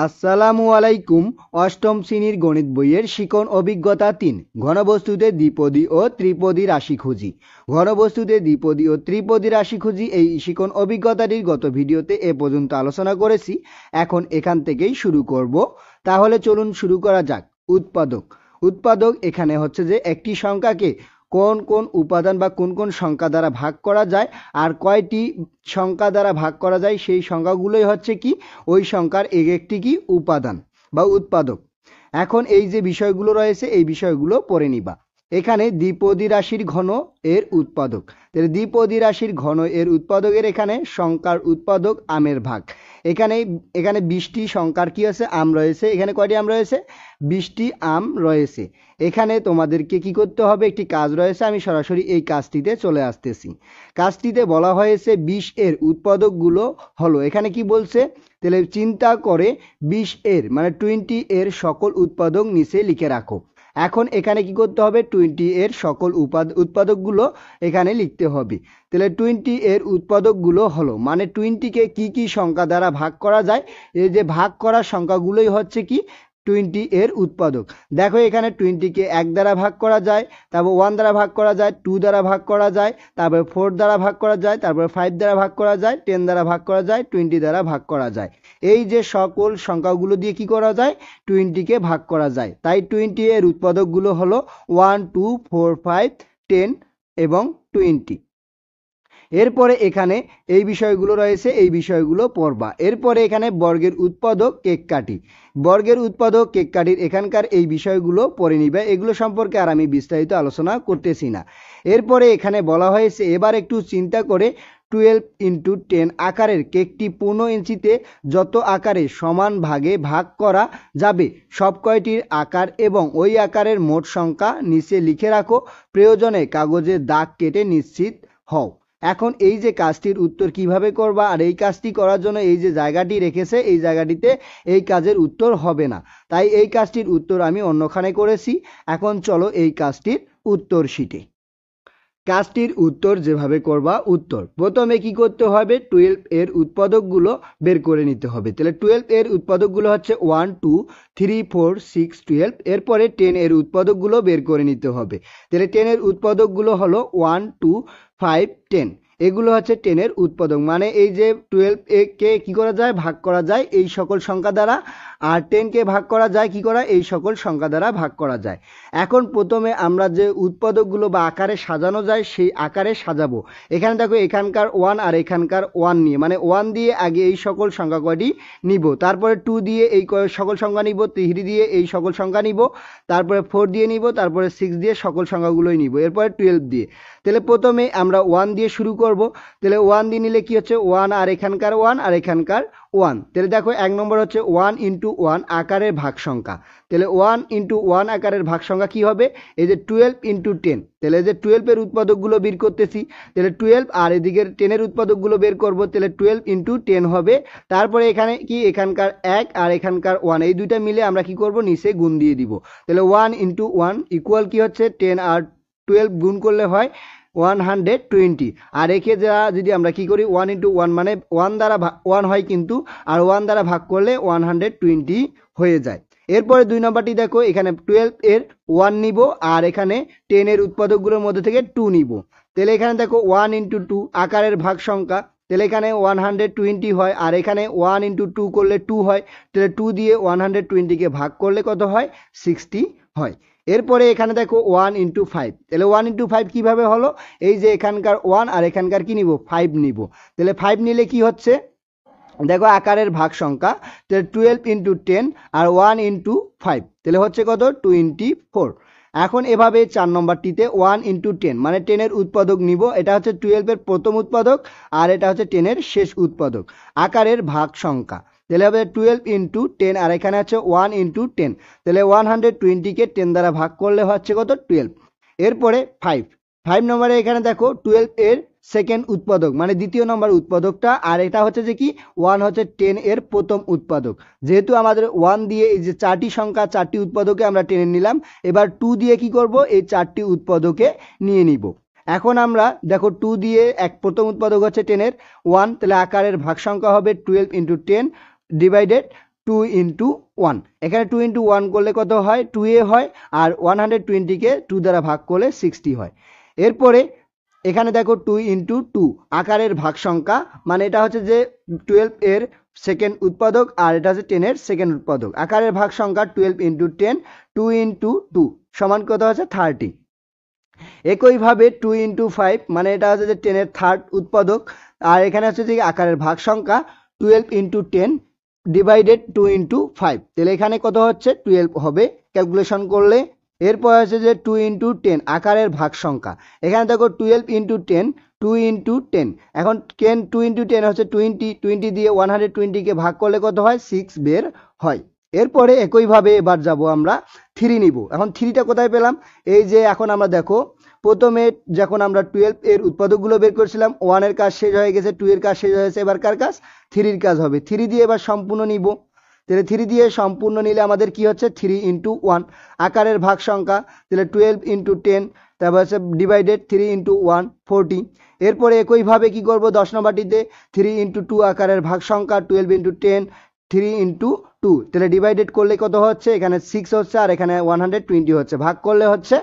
আসসালামু আলাইকুম। অষ্টম শ্রেণীর গণিত বইয়ের শিখন অভিজ্ঞতা ৩। ঘনবস্তুতে দ্বিপদী ও ত্রিপদী রাশি খুঁজি। ঘনবস্তুতে দ্বিপদী ও ত্রিপদী রাশি খুঁজি এই শিখন অভিজ্ঞতাটির গত ভিডিওতে এ পর্যন্ত আলোচনা করেছি। এখন এখান থেকেই শুরু করব। তাহলে চলুন শুরু করা যাক। উৎপাদক। উৎপাদক এখানে হচ্ছে যে একটি সংখ্যাকে কোন কোন উপাদান বা কোন কোন সংখ্যা দ্বারা ভাগ করা যায় আর কয়টি সংখ্যা দ্বারা ভাগ করা যায় সেই সংখ্যাগুলোই হচ্ছে কি ওই সংখ্যার একটি কি উপাদান বা উৎপাদক। এখন এই যে বিষয়গুলো রয়েছে এই বিষয়গুলো পড়ে নিবা। এখানে দ্বিপদী রাশির ঘন এর উৎপাদক। তাহলে দ্বিপদী রাশির ঘন এর উৎপাদকের এখানে সংখ্যার উৎপাদক আমের ভাগ। এখানে এখানে 20টি সংখ্যার কি আছে আম রয়েছে। এখানে কয়টি আম রয়েছে? 20টি আম রয়েছে। এখানে তোমাদেরকে কি করতে হবে, একটি কাজ রয়েছে, আমি সরাসরি এই কাজটিতে চলে আসতেছি। কাজটিতে বলা হয়েছে 20 এর উৎপাদকগুলো হলো, এখানে কি বলছে, তাহলে চিন্তা করে 20 এর মানে 20 এর সকল উৎপাদক নিচে লিখে রাখো। এখন এখানে কি করতে হবে, 20 এর সকল উৎপাদকগুলো এখানে লিখতে হবে। তাহলে 20 এর উৎপাদকগুলো হলো মানে 20কে কি কি সংখ্যা দ্বারা ভাগ করা যায়, এই যে ভাগ করা সংখ্যাগুলোই হচ্ছে কি 20 এর উৎপাদক। দেখো এখানে 20কে 1 দ্বারা ভাগ করা যায়, তারপর 1 দ্বারা ভাগ করা যায়, 2 দ্বারা ভাগ করা যায়, তারপর 4 দ্বারা ভাগ করা যায়, তারপর 5 দ্বারা ভাগ করা যায়, 10 দ্বারা ভাগ করা যায়, 20 দ্বারা ভাগ করা যায়। এই যে সকল সংখ্যাগুলো দিয়ে কি করা যায়, 20কে ভাগ করা যায়। তাই 20 এর উৎপাদকগুলো হলো 1 2 4 5 10 এবং 20। এরপরে এখানে এই বিষয়গুলো রয়েছে, এই বিষয়গুলো পড়বা। এরপরে এখানে বর্গের উৎপাদক কেক কাটি। বর্গের উৎপাদক কেক কাটির এখানকার এই বিষয়গুলো পড়ে নিবে, এগুলো সম্পর্কে আর আমি বিস্তারিত আলোচনা করতেছি না। এরপরে এখানে বলা হয়েছে এবার একটু চিন্তা করে 12 × 10 আকারের কেকটি 15 ইঞ্চিতে যত আকারে সমান ভাগে ভাগ করা যাবে সব কয়টির আকার এবং ওই আকারের মোট সংখ্যা নিচে লিখে রাখো, প্রয়োজনে কাগজে দাগ কেটে নিশ্চিত হও। এখন এই যে কাজটির উত্তর কিভাবে করবা, আর এই কাজটি করার জন্য এই যে জায়গাটি রেখেছে এই জায়গাটিতে এই কাজের উত্তর হবে না, তাই এই কাজটির উত্তর আমি অন্যখানে করেছি। এখন চলো এই কাজটির উত্তর শিটে। কাজটির উত্তর যেভাবে করবা, উত্তর প্রথমে কি করতে হবে, 12 এর উৎপাদকগুলো বের করে নিতে হবে। তাহলে 12 এর উৎপাদকগুলো হচ্ছে 1 2 3 4 6 12। এরপরে 10 এর উৎপাদকগুলো বের করে নিতে হবে। তাহলে 10 এর উৎপাদকগুলো হলো 1 2 5 10। এগুলো হচ্ছে 10 এর উৎপাদক, মানে এই যে 12 কে কি করা যায়, ভাগ করা যায় এই সকল সংখ্যা দ্বারা, আর 10 কে ভাগ করা যায় কি করা, এই সকল সংখ্যা দ্বারা ভাগ করা যায়। এখন প্রথমে আমরা যে উৎপাদকগুলো বা আকারে সাজানো যায় সেই আকারে সাজাবো। এখানে দেখো এখানকার 1 আর এখানকার 1 নিয়ে, মানে 1 দিয়ে আগে এই সকল সংখ্যা কয়টি নিব, তারপরে 2 দিয়ে এই সকল সংখ্যা নিব, 3 দিয়ে এই সকল সংখ্যা নিব, তারপরে 4 দিয়ে নিব, তারপরে 6 দিয়ে সকল সংখ্যাগুলোই নিব, এরপরে 12 দিয়ে। তাহলে প্রথমে আমরা 1 দিয়ে শুরু করব। তাহলে 1 দিয়ে নিলে কি হচ্ছে, 1 আর এখানকার 1 আর এখানকার 1। তাহলে দেখো 1 নম্বর হচ্ছে 1 × 1 আকারের ভাগ সংখ্যা। তাহলে 1 × 1 আকারের ভাগ সংখ্যা কি হবে, এই যে 12 × 10। তাহলে এই যে 12 এর উৎপাদকগুলো বের করতেছি। তাহলে 12 আর এদিকের 10 এর উৎপাদকগুলো বের করব। তাহলে 12 × 10 হবে। তারপরে এখানে কি এখানকার 1 আর এখানকার 1 এই দুইটা মিলে আমরা কি করব, নিচে গুণ দিয়ে দিব। তাহলে 1 × 1 ইকুয়াল কি হচ্ছে 10 আর 12 গুণ করলে হয় 120। আর একে যারা যদি আমরা কি করি 1 × 1 মানে 1 দ্বারা 1 হয় কিন্তু, আর 1 দ্বারা ভাগ করলে 120 হয়ে যায়। এরপরে 2 নম্বরটি দেখো, এখানে 12 এর 1 নিব আর এখানে 10 এর উৎপাদকগুলোর মধ্যে থেকে 2 নিব। তাহলে এখানে দেখো 1 × 2 আকারের ভাগ সংখ্যা। তাহলে এখানে 120 হয় আর এখানে 1 × 2 করলে 2 হয়। তাহলে 2 দিয়ে 120কে ভাগ করলে কত হয়, 60 হয়। এরপরে এখানে দেখো 1 × 5। তাহলে 1 × 5 কিভাবে হলো, এই যে এখানকার 1 আর এখানকার কি নিব, 5 নিব। তাহলে 5 নিলে কি হচ্ছে, দেখো আকারের ভাগ সংখ্যা। তাহলে 12 × 10 আর 1 × 5 তাহলে হচ্ছে কত, 24। এখন এভাবে 4 নম্বরটিতে 1 × 10 মানে 10 এর উৎপাদক নিব, এটা হচ্ছে 12 এর প্রথম উৎপাদক আর এটা হচ্ছে 10 এর শেষ উৎপাদক, আকারের ভাগ সংখ্যা। তাহলে হবে 12 × 10 আর এখানে হচ্ছে 1 × 10। তাহলে 120কে 10 দ্বারা ভাগ করলে হচ্ছে কত, 12। এরপরে 5 নম্বরে এখানে দেখো 12 এর সেকেন্ড উৎপাদক মানে দ্বিতীয় নম্বর উৎপাদকটা, আর এটা হচ্ছে যে কি 1 হচ্ছে 10 এর প্রথম উৎপাদক। যেহেতু আমাদের 1 দিয়ে এই যে 4টি সংখ্যা 4টি উৎপাদকে আমরা টেনে নিলাম, এবার 2 দিয়ে কি করব, এই 4টি উৎপাদকে নিয়ে নিব। এখন আমরা দেখো 2 দিয়ে প্রথম উৎপাদক হচ্ছে 10 এর 1, তাহলে আকারের ভাগ সংখ্যা হবে 12 × 10 ডিভাইডেড 2 × 1। এখানে 2 × 1 করলে কত হয়, 2a হয়, আর 120-কে 2 দ্বারা ভাগ করলে 60 হয়। এরপরে এখানে দেখো 2 × 2 আকারের ভাগ সংখ্যা, মানে এটা হচ্ছে যে 12 এর সেকেন্ড উৎপাদক আর এটা হচ্ছে 10 এর সেকেন্ড উৎপাদক। আকারের ভাগ সংখ্যা 12 × 10, 2 × 2 সমান কত হচ্ছে 30। একইভাবে 2 × 5 মানে এটা হচ্ছে যে 10 এর থার্ড উৎপাদক, আর এখানে হচ্ছে যে আকারের ভাগ সংখ্যা 12 × 10 ডিভাইডেড 2 × 5, তাহলে এখানে কত হচ্ছে 12 হবে ক্যালকুলেশন করলে। এরপর হচ্ছে যে 2 × 10 আকারের ভাগ সংখ্যা, এখানে দেখো 12 × 10, 2 × 10, এখন 2 × 10 হচ্ছে 20 দিয়ে 120-কে ভাগ করলে কত হয় 6 বের হয়। এরপরে একইভাবে এবার যাব আমরা 3 নিব। এখন 3টা কোথায় পেলাম, এই যে এখন আমরা দেখো প্রথমে যখন আমরা 12 এর উৎপাদকগুলো বের করেছিলাম, 1 এর কাজ শেষ হয়ে গেছে, 2 এর কাজ শেষ হয়েছে, এবার কার কাজ 3 এর কাজ হবে। 3 দিয়ে এবার সম্পূর্ণ নিব, তাহলে 3 দিয়ে সম্পূর্ণ নিলে আমাদের কি হচ্ছে 3 × 1 আকারের ভাগ সংখ্যা, তাহলে 12 × 10, তারপর হচ্ছে ডিভাইডেড 3 × 1 40। এরপরে একইভাবে কি করব 10 নম্বরটিতে 3 × 2 আকারের ভাগ সংখ্যা 12 × 10, 3 × 2, তাহলে ডিভাইডেড করলে কত হচ্ছে, এখানে 6 হচ্ছে আর এখানে 120 হচ্ছে, ভাগ করলে হচ্ছে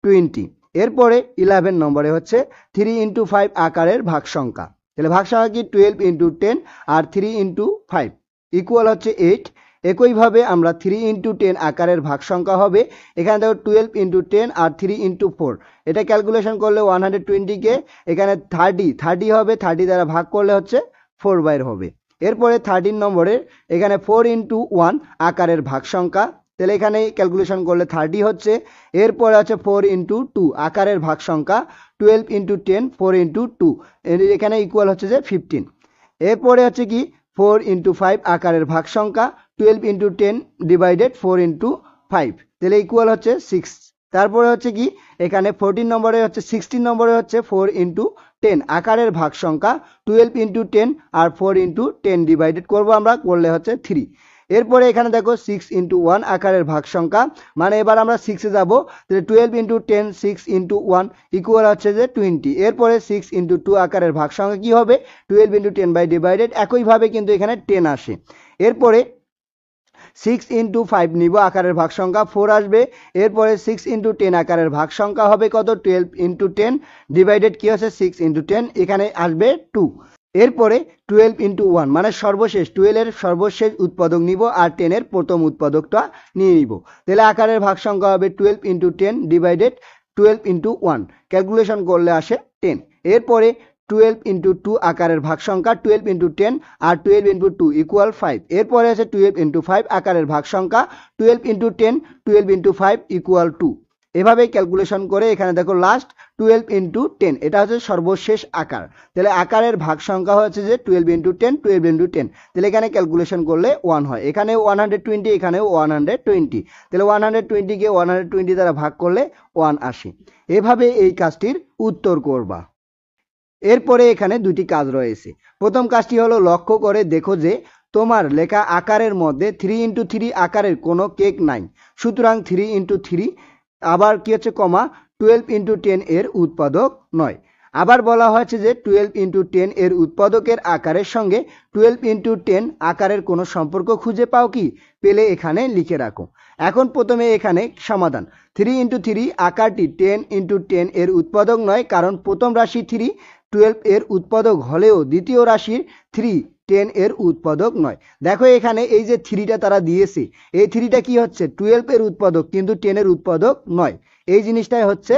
20। এরপরে 11 নম্বরে হচ্ছে 3 × 5 আকারের ভাগ সংখ্যা, তাহলে ভাগ সংখ্যা কি 12 × 10 আর 3 × 5 ইকুয়াল হচ্ছে 8। একইভাবে আমরা 3 × 10 আকারের ভাগ সংখ্যা হবে, এখানে দেখো 12 × 10 আর 3 × 4, এটা ক্যালকুলেশন করলে 120-কে এখানে 30 হবে, 30 দ্বারা ভাগ করলে হচ্ছে 4 বাইর হবে। এরপরে 13 নম্বরে এখানে 4 × 1 আকারের ভাগ সংখ্যা, তাহলে এখানে ক্যালকুলেশন করলে 30 হচ্ছে। এরপরে আছে 4 × 2 আকারের ভাগ সংখ্যা 12 × 10, 4 × 2, এখানে ইকুয়াল হচ্ছে যে 15। এরপরে হচ্ছে কি 4 × 5 আকারের ভাগ সংখ্যা 12 × 10 ডিভাইডেড 4 × 5, তাহলে ইকুয়াল হচ্ছে 6। তারপরে হচ্ছে কি এখানে 14 নম্বরে হচ্ছে 16 নম্বরে হচ্ছে 4 × 10 আকারের ভাগ সংখ্যা 12 × 10 আর 4 × 10 ডিভাইডেড করব আমরা, করলে হচ্ছে 3। এরপরে এখানে দেখো 6 × 1 আকারের ভাগ সংখ্যা, মানে এবার আমরা 6-এ যাব, তাহলে 12 × 10, 6 × 1 ইকুয়াল হচ্ছে যে 20। এরপরে 6 × 2 আকারের ভাগ সংখ্যা কি হবে 12 × 10 বাই ডিভাইডেড, একইভাবে কিন্তু এখানে 10 আসে। এরপরে 6 × 5 নিব, আকারের ভাগ সংখ্যা 4 আসবে। এরপরে 6 × 10 আকারের ভাগ সংখ্যা হবে কত 12 × 10 ডিভাইডেড কি হচ্ছে 6 × 10, এখানে আসবে 2। এরপরে 12 × 1 মানে সর্বশেষ 12 এর সর্বশেষ উৎপাদক নিব আর 10 এর প্রথম উৎপাদকটা নিয়ে নিব, তাহলে আকারের ভাগ সংখ্যা হবে 12 × 10 ডিভাইডেড 12 × 1, ক্যালকুলেশন করলে আসে 10। এরপরে 12 × 2 আকারের ভাগ সংখ্যা 12 × 10 আর 12 × 2 ইকুয়াল 5। এরপরে আছে 12 × 5 আকারের ভাগ সংখ্যা 12 × 10, 12 × 5 ইকুয়াল 2। এভাবেই ক্যালকুলেশন করে এখানে দেখো লাস্ট 12 × 10, এটা হচ্ছে সর্বশেষ আকার, তাহলে আকারের ভাগ সংখ্যা হচ্ছে যে 12 × 10, 12 × 10, তাহলে এখানে ক্যালকুলেশন করলে 1 হয়, এখানে 120, এখানেও 120, তাহলে 120-কে 120 দ্বারা ভাগ করলে 1 আসে। এভাবে এই কাজটির উত্তর করবা। এরপরে এখানে দুটি কাজ রয়েছে। প্রথম কাজটি হলো লক্ষ্য করে দেখো যে তোমার লেখা আকারের মধ্যে 3 × 3 আকারের কোনো কেক নাই, সুতরাং 3 × 3 আবার কি হচ্ছে কমা 12 × 10 এর উৎপাদক নয়। আবার বলা হয়েছে যে 12 × 10 এর উৎপাদকের আকারের সঙ্গে 12 × 10 আকারের কোনো সম্পর্ক খুঁজে পাও কি, পেলে এখানে লিখে রাখো। এখন প্রথমে এখানে সমাধান, 3 × 3 আকারটি 10 × 10 এর উৎপাদক নয়, কারণ প্রথম রাশি 3 12 এর উৎপাদক হলেও দ্বিতীয় রাশির 3 10 এর উৎপাদক নয়। দেখো এখানে এই যে 3টা তারা দিয়েছে, এই 3টা কি হচ্ছে 12 এর উৎপাদক কিন্তু 10 এর উৎপাদক নয়, এই জিনিসটাই হচ্ছে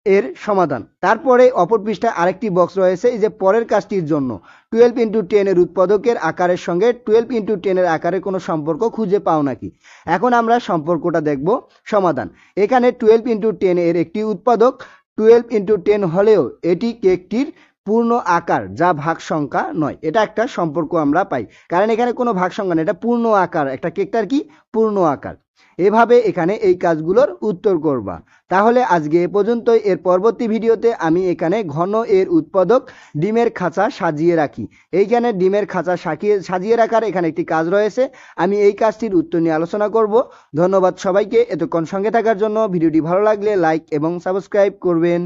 এর সমাধান। তারপরে অপর পৃষ্ঠায় আরেকটি বক্স রয়েছে, এই যে পরের কাজটির জন্য 12 × 10 এর উৎপাদকের আকারের সঙ্গে 12 × 10 এর আকারের কোনো সম্পর্ক খুঁজে পাও নাকি। এখন আমরা সম্পর্কটা দেখব। সমাধান, এখানে 12 × 10 এর একটি উৎপাদক 12 × 10 হলেও এটি কেকটির পূর্ণ আকার যা ভাগ সংখ্যা নয়, এটা একটা সম্পর্ক আমরা পাই, কারণ এখানে কোনো ভাগ সংখ্যা নেই, এটা পূর্ণ আকার, একটা কেকটার কি পূর্ণ আকার। এভাবে এখানে এই কাজগুলোর উত্তর করবা। তাহলে আজকে এ পর্যন্তই। এর পরবর্তী ভিডিওতে আমি এখানে ঘন এর উৎপাদক ডিমের খাঁচা সাজিয়ে রাখি, এইখানে ডিমের খাঁচা সাজিয়ে রাখার এখানে একটি কাজ রয়েছে, আমি এই কাজটির উত্তর নিয়ে আলোচনা করব। ধন্যবাদ সবাইকে এতক্ষণ সঙ্গে থাকার জন্য। ভিডিওটি ভালো লাগলে লাইক এবং সাবস্ক্রাইব করবেন।